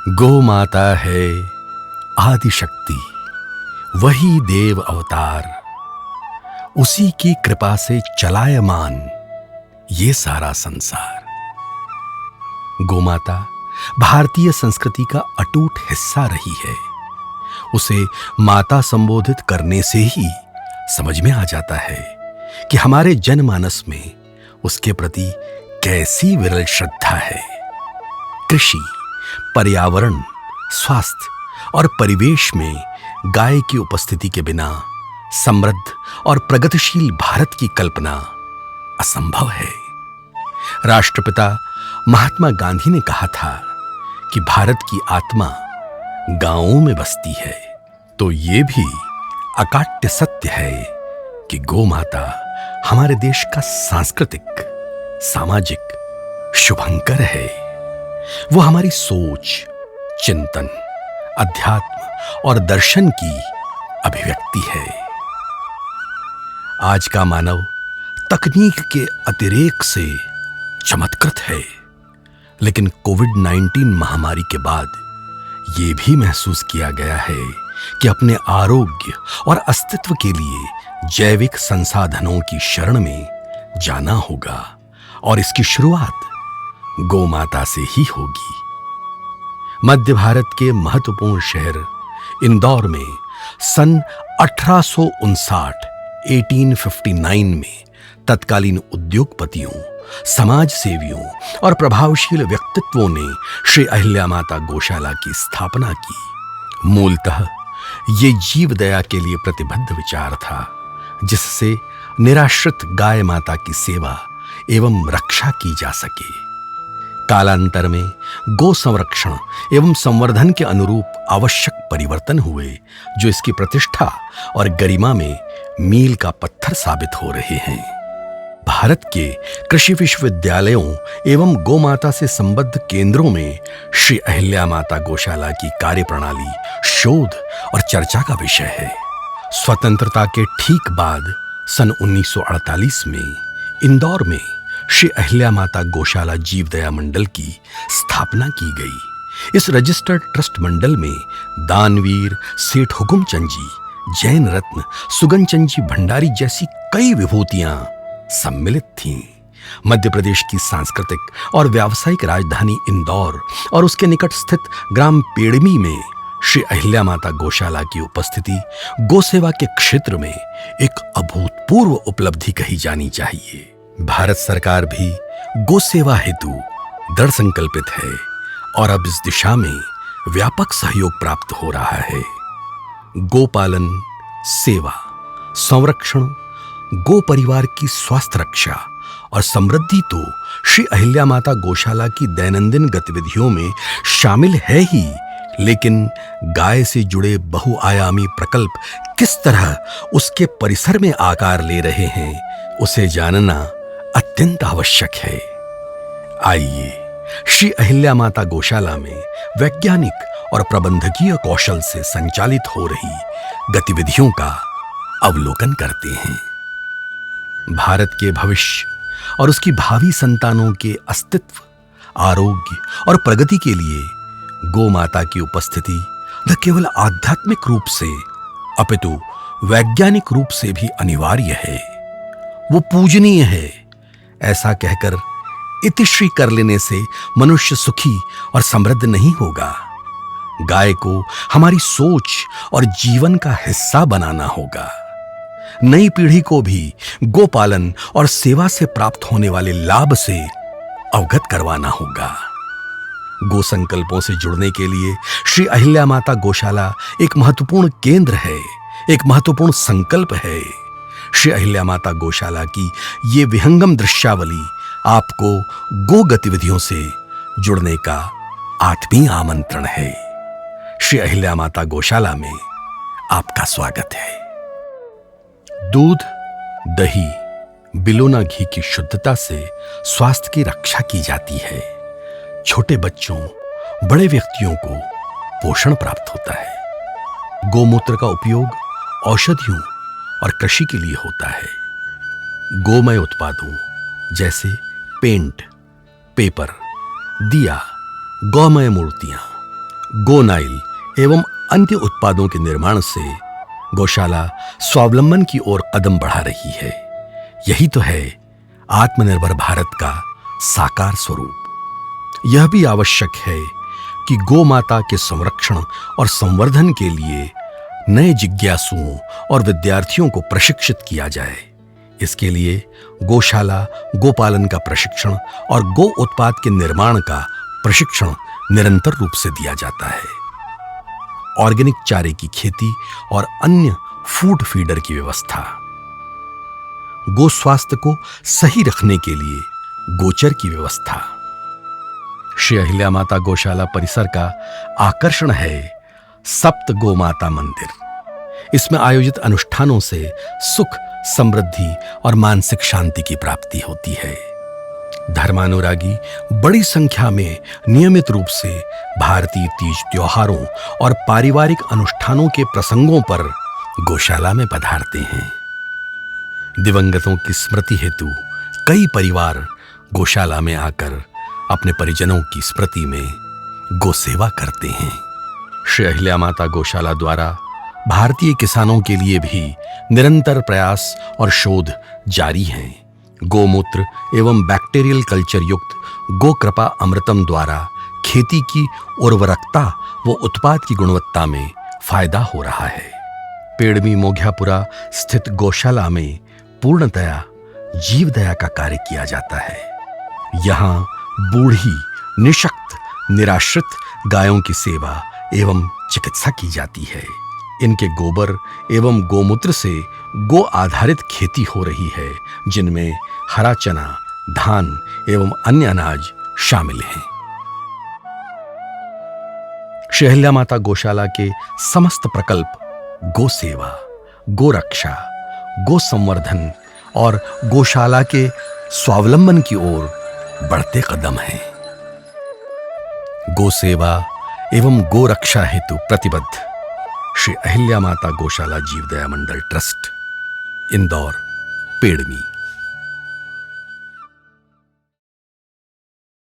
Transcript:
गौ माता है आदि शक्ति, वही देव अवतार, उसी की कृपा से चलायमान ये सारा संसार। गोमाता भारतीय संस्कृति का अटूट हिस्सा रही है। उसे माता संबोधित करने से ही समझ में आ जाता है कि हमारे जनमानस में उसके प्रति कैसी विरल श्रद्धा है। कृषि, पर्यावरण, स्वास्थ्य और परिवेश में गाय की उपस्थिति के बिना समृद्ध और प्रगतिशील भारत की कल्पना असंभव है। राष्ट्रपिता महात्मा गांधी ने कहा था कि भारत की आत्मा गांवों में बसती है, तो ये भी अकाट्य सत्य है कि गौ माता हमारे देश का सांस्कृतिक, सामाजिक शुभंकर है। वो हमारी सोच, चिंतन, अध्यात्म और दर्शन की अभिव्यक्ति है। आज का मानव तकनीक के अतिरेक से चमत्कृत है, लेकिन कोविड-19 महामारी के बाद यह भी महसूस किया गया है कि अपने आरोग्य और अस्तित्व के लिए जैविक संसाधनों की शरण में जाना होगा और इसकी शुरुआत गौ माता से ही होगी। मध्य भारत के महत्वपूर्ण शहर इंदौर में सन 1859 में तत्कालीन उद्योगपतियों, समाज सेवियों और प्रभावशील व्यक्तित्वों ने श्री अहिल्या माता गौशाला की स्थापना की। मूलतः ये जीव दया के लिए प्रतिबद्ध विचार था, जिससे निराश्रित गाय माता की सेवा एवं रक्षा की जा सके। कालांतर में गौ संरक्षण एवं संवर्धन के अनुरूप आवश्यक परिवर्तन हुए, जो इसकी प्रतिष्ठा और गरिमा में मील का पत्थर साबित हो रहे हैं। भारत के कृषि विश्वविद्यालयों एवं गौ माता से संबद्ध केंद्रों में श्री अहिल्या माता गौशाला की कार्यप्रणाली शोध और चर्चा का विषय है। स्वतंत्रता के ठीक बाद सन 1948 में इंदौर में श्री अहिल्या माता गौशाला जीवदया मंडल की स्थापना की गई। इस रजिस्टर्ड ट्रस्ट मंडल में दानवीर सेठ हुकुमचंद जी, जैन रत्न सुगनचंद जी भंडारी जैसी कई विभूतियां सम्मिलित थीं। मध्य प्रदेश की सांस्कृतिक और व्यावसायिक राजधानी इंदौर और उसके निकट स्थित ग्राम पेड़मी में श्री अहिल्या माता गौशाला की उपस्थिति गौ सेवा के क्षेत्र में एक अभूतपूर्व उपलब्धि कही जानी चाहिए। भारत सरकार भी गौ सेवा हेतु दृढ़ संकल्पित है और अब इस दिशा में व्यापक सहयोग प्राप्त हो रहा है। गोपालन, सेवा, संरक्षण, गो परिवार की स्वास्थ्य रक्षा और समृद्धि तो श्री अहिल्या माता गौशाला की दैनंदिन गतिविधियों में शामिल है ही, लेकिन गाय से जुड़े बहुआयामी प्रकल्प किस तरह उसके परिसर में आकार ले रहे हैं, उसे जानना अत्यंत आवश्यक है। आइए श्री अहिल्या माता गौशाला में वैज्ञानिक और प्रबंधकीय कौशल से संचालित हो रही गतिविधियों का अवलोकन करते हैं। भारत के भविष्य और उसकी भावी संतानों के अस्तित्व, आरोग्य और प्रगति के लिए गौ माता की उपस्थिति न केवल आध्यात्मिक रूप से अपितु वैज्ञानिक रूप से भी अनिवार्य है। वो पूजनीय है। ऐसा कहकर इतिश्री कर लेने से मनुष्य सुखी और समृद्ध नहीं होगा। गाय को हमारी सोच और जीवन का हिस्सा बनाना होगा। नई पीढ़ी को भी गोपालन और सेवा से प्राप्त होने वाले लाभ से अवगत करवाना होगा। गो संकल्पों से जुड़ने के लिए श्री अहिल्या माता गौशाला एक महत्वपूर्ण केंद्र है, एक महत्वपूर्ण संकल्प है। श्री अहिल्या माता गौशाला की ये विहंगम दृश्यावली आपको गो गतिविधियों से जुड़ने का आत्मीय आमंत्रण है। श्री अहिल्या माता गौशाला में आपका स्वागत है। दूध, दही, बिलोना घी की शुद्धता से स्वास्थ्य की रक्षा की जाती है। छोटे बच्चों, बड़े व्यक्तियों को पोषण प्राप्त होता है। गोमूत्र का उपयोग औषधियों और कृषि के लिए होता है। गोमय उत्पादों जैसे पेंट, पेपर, दिया, गौमय मूर्तियां, गोनाइल एवं अन्य उत्पादों के निर्माण से गौशाला स्वावलंबन की ओर कदम बढ़ा रही है। यही तो है आत्मनिर्भर भारत का साकार स्वरूप। यह भी आवश्यक है कि गौ माता के संरक्षण और संवर्धन के लिए नए जिज्ञासुओं और विद्यार्थियों को प्रशिक्षित किया जाए। इसके लिए गौशाला, गोपालन का प्रशिक्षण और गौ उत्पाद के निर्माण का प्रशिक्षण निरंतर रूप से दिया जाता है। ऑर्गेनिक चारे की खेती और अन्य फूड फीडर की व्यवस्था, गो स्वास्थ्य को सही रखने के लिए गोचर की व्यवस्था। श्री अहिल्या माता गौशाला परिसर का आकर्षण है सप्त गो माता मंदिर। इसमें आयोजित अनुष्ठानों से सुख, समृद्धि और मानसिक शांति की प्राप्ति होती है। धर्मानुरागी बड़ी संख्या में नियमित रूप से भारतीय तीज त्योहारों और पारिवारिक अनुष्ठानों के प्रसंगों पर गौशाला में पधारते हैं। दिवंगतों की स्मृति हेतु कई परिवार गौशाला में आकर अपने परिजनों की स्मृति में गौ सेवा करते हैं। श्री अहिल्या माता गौशाला द्वारा भारतीय किसानों के लिए भी निरंतर प्रयास और शोध जारी हैं। गोमूत्र एवं बैक्टीरियल कल्चर युक्त गो कृपा अमृतम द्वारा खेती की उर्वरकता व उत्पाद की गुणवत्ता में फायदा हो रहा है। पेड़मी मोघ्यापुरा स्थित गौशाला में पूर्णतया जीवदया का कार्य किया जाता है। यहाँ बूढ़ी, निशक्त, निराश्रित गायों की सेवा एवं चिकित्सा की जाती है। इनके गोबर एवं गोमूत्र से गो आधारित खेती हो रही है, जिनमें हरा चना, धान एवं अन्य अनाज शामिल हैं। श्री अहिल्या माता गौशाला के समस्त प्रकल्प गो सेवा, गो रक्षा, गो संवर्धन और गौशाला के स्वावलंबन की ओर बढ़ते कदम हैं। गो सेवा एवं गो रक्षा हेतु प्रतिबद्ध श्री अहिल्या माता गौशाला जीवदया मंडल ट्रस्ट, इंदौर, पेड़मी।